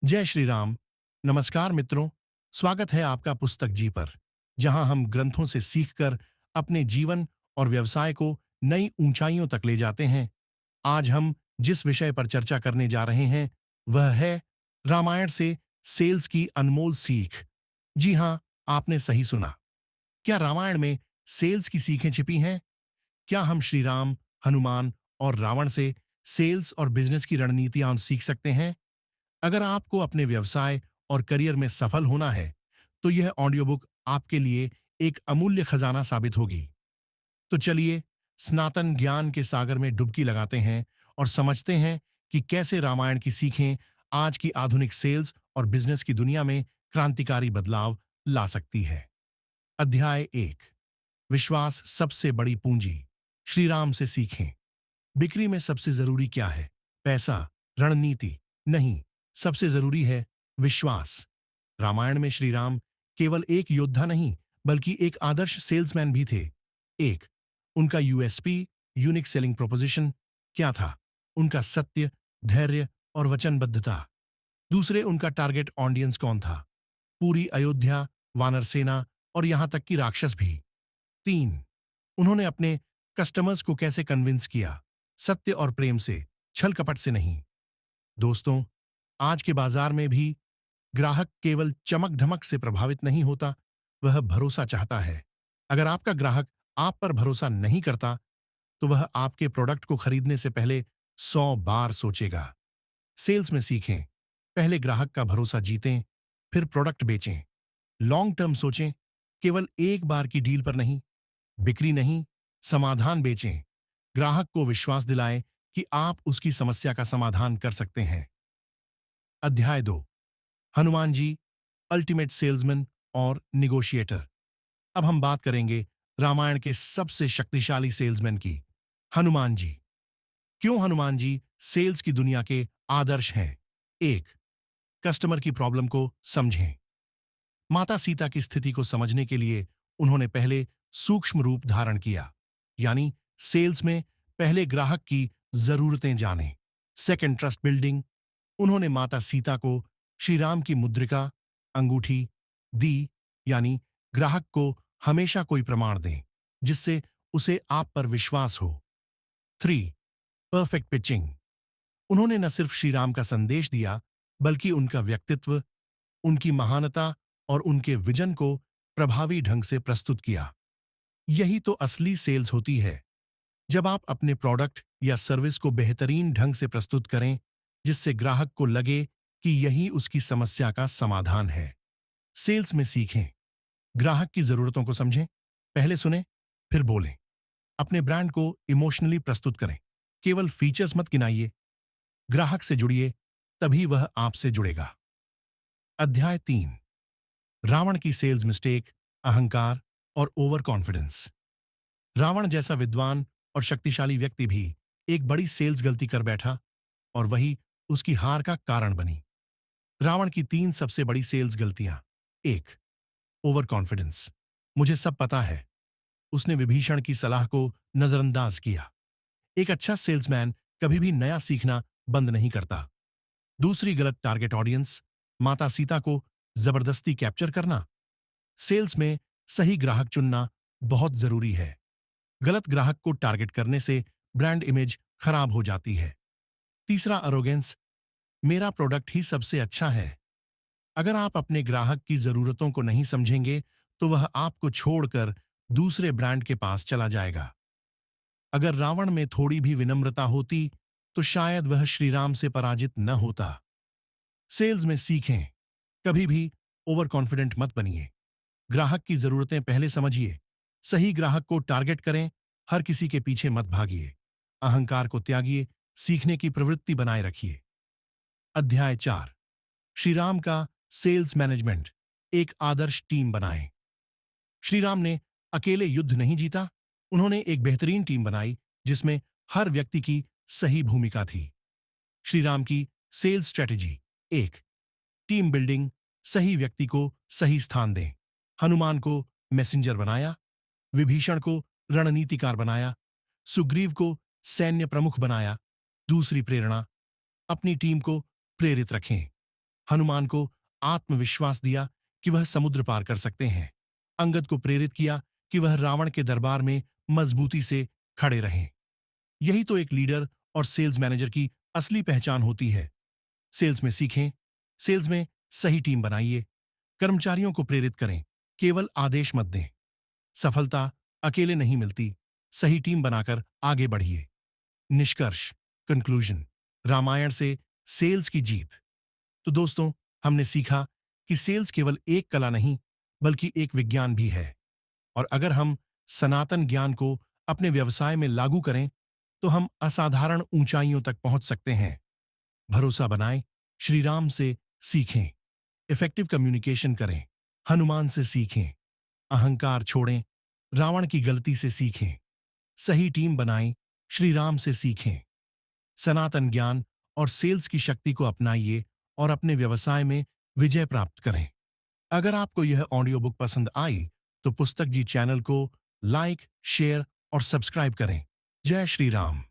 जय श्री राम। नमस्कार मित्रों। स्वागत है आपका पुस्तक जी पर, जहां हम ग्रंथों से सीखकर अपने जीवन और व्यवसाय को नई ऊंचाइयों तक ले जाते हैं। आज हम जिस विषय पर चर्चा करने जा रहे हैं वह है रामायण से सेल्स की अनमोल सीख। जी हां, आपने सही सुना। क्या रामायण में सेल्स की सीखें छिपी हैं? क्या हम श्री राम, हनुमान और रावण से सेल्स और बिजनेस की रणनीतियां सीख सकते हैं? अगर आपको अपने व्यवसाय और करियर में सफल होना है, तो यह ऑडियो बुक आपके लिए एक अमूल्य खजाना साबित होगी। तो चलिए, सनातन ज्ञान के सागर में डुबकी लगाते हैं और समझते हैं कि कैसे रामायण की सीखें आज की आधुनिक सेल्स और बिजनेस की दुनिया में क्रांतिकारी बदलाव ला सकती है। अध्याय 1। विश्वास सबसे बड़ी पूंजी। श्री राम से सीखें। बिक्री में सबसे जरूरी क्या है? पैसा, रणनीति नहीं। सबसे जरूरी है विश्वास। रामायण में श्री राम केवल एक योद्धा नहीं, बल्कि एक आदर्श सेल्समैन भी थे। एक, उनका यूएसपी, यूनिक सेलिंग प्रोपोजिशन क्या था? उनका सत्य, धैर्य और वचनबद्धता। दूसरे, उनका टारगेट ऑडियंस कौन था? पूरी अयोध्या, वानर सेना और यहां तक कि राक्षस भी। तीन, उन्होंने अपने कस्टमर्स को कैसे कन्विंस किया? सत्य और प्रेम से, छल कपट से नहीं। दोस्तों, आज के बाजार में भी ग्राहक केवल चमक धमक से प्रभावित नहीं होता, वह भरोसा चाहता है। अगर आपका ग्राहक आप पर भरोसा नहीं करता, तो वह आपके प्रोडक्ट को खरीदने से पहले 100 बार सोचेगा। सेल्स में सीखें। पहले ग्राहक का भरोसा जीतें, फिर प्रोडक्ट बेचें। लॉन्ग टर्म सोचें, केवल एक बार की डील पर नहीं। बिक्री नहीं, समाधान बेचें। ग्राहक को विश्वास दिलाएं कि आप उसकी समस्या का समाधान कर सकते हैं। अध्याय 2। हनुमान जी, अल्टीमेट सेल्समैन और निगोशिएटर। अब हम बात करेंगे रामायण के सबसे शक्तिशाली सेल्समैन की, हनुमान जी। क्यों हनुमान जी सेल्स की दुनिया के आदर्श हैं? एक, कस्टमर की प्रॉब्लम को समझें। माता सीता की स्थिति को समझने के लिए उन्होंने पहले सूक्ष्म रूप धारण किया, यानी सेल्स में पहले ग्राहक की जरूरतें जानें। Second, trust building. उन्होंने माता सीता को श्री राम की मुद्रिका, अंगूठी दी, यानी ग्राहक को हमेशा कोई प्रमाण दें जिससे उसे आप पर विश्वास हो। Three, perfect pitching. उन्होंने न सिर्फ श्री राम का संदेश दिया, बल्कि उनका व्यक्तित्व, उनकी महानता और उनके विजन को प्रभावी ढंग से प्रस्तुत किया। यही तो असली सेल्स होती है, जब आप अपने प्रोडक्ट या सर्विस को बेहतरीन ढंग से प्रस्तुत करें, जिससे ग्राहक को लगे कि यही उसकी समस्या का समाधान है। सेल्स में सीखें। ग्राहक की जरूरतों को समझें, पहले सुनें, फिर बोलें। अपने ब्रांड को इमोशनली प्रस्तुत करें, केवल फीचर्स मत गिनाइए। ग्राहक से जुड़िए, तभी वह आपसे जुड़ेगा। अध्याय 3। रावण की सेल्स मिस्टेक, अहंकार और ओवर कॉन्फिडेंस। रावण जैसा विद्वान और शक्तिशाली व्यक्ति भी एक बड़ी सेल्स गलती कर बैठा, और वही उसकी हार का कारण बनी। रावण की 3 सबसे बड़ी सेल्स गलतियां। एक, ओवर कॉन्फिडेंस। मुझे सब पता है। उसने विभीषण की सलाह को नजरअंदाज किया। एक अच्छा सेल्समैन कभी भी नया सीखना बंद नहीं करता। दूसरी गलत टारगेट ऑडियंस, माता सीता को जबरदस्ती कैप्चर करना। सेल्स में सही ग्राहक चुनना बहुत जरूरी है। गलत ग्राहक को टारगेट करने से ब्रांड इमेज खराब हो जाती है। तीसरा, अरोगेंस। मेरा प्रोडक्ट ही सबसे अच्छा है। अगर आप अपने ग्राहक की जरूरतों को नहीं समझेंगे, तो वह आपको छोड़कर दूसरे ब्रांड के पास चला जाएगा। अगर रावण में थोड़ी भी विनम्रता होती, तो शायद वह श्री राम से पराजित न होता। सेल्स में सीखें। कभी भी ओवर कॉन्फिडेंट मत बनिए। ग्राहक की जरूरतें पहले समझिए। सही ग्राहक को टारगेट करें, हर किसी के पीछे मत भागिए। अहंकार को त्यागिए, सीखने की प्रवृत्ति बनाए रखिए। अध्याय 4। श्री राम का सेल्स मैनेजमेंट, एक आदर्श टीम बनाएं। श्री राम ने अकेले युद्ध नहीं जीता, उन्होंने एक बेहतरीन टीम बनाई जिसमें हर व्यक्ति की सही भूमिका थी। श्री राम की सेल्स स्ट्रेटेजी। एक, टीम बिल्डिंग। सही व्यक्ति को सही स्थान दें। हनुमान को मैसेंजर बनाया, विभीषण को रणनीतिकार बनाया, सुग्रीव को सैन्य प्रमुख बनाया। दूसरी, प्रेरणा। अपनी टीम को प्रेरित रखें। हनुमान को आत्मविश्वास दिया कि वह समुद्र पार कर सकते हैं। अंगद को प्रेरित किया कि वह रावण के दरबार में मजबूती से खड़े रहें। यही तो एक लीडर और सेल्स मैनेजर की असली पहचान होती है। सेल्स में सीखें, सेल्स में सही टीम बनाइए, कर्मचारियों को प्रेरित करें, केवल आदेश मत दें। सफलता अकेले नहीं मिलती, सही टीम बनाकर आगे बढ़िए। निष्कर्ष, कंक्लूजन, रामायण से सेल्स की जीत। तो दोस्तों, हमने सीखा कि सेल्स केवल एक कला नहीं, बल्कि एक विज्ञान भी है। और अगर हम सनातन ज्ञान को अपने व्यवसाय में लागू करें, तो हम असाधारण ऊंचाइयों तक पहुंच सकते हैं। भरोसा बनाएं, श्री राम से सीखें, इफेक्टिव कम्युनिकेशन करें, हनुमान से सीखें, अहंकार छोड़ें, रावण की गलती से सीखें, सही टीम बनाएं, श्री राम से सीखें, सनातन ज्ञान और सेल्स की शक्ति को अपनाइए और अपने व्यवसाय में विजय प्राप्त करें। अगर आपको यह ऑडियो बुक पसंद आई, तो पुस्तक जी चैनल को लाइक, शेयर और सब्सक्राइब करें। जय श्री राम।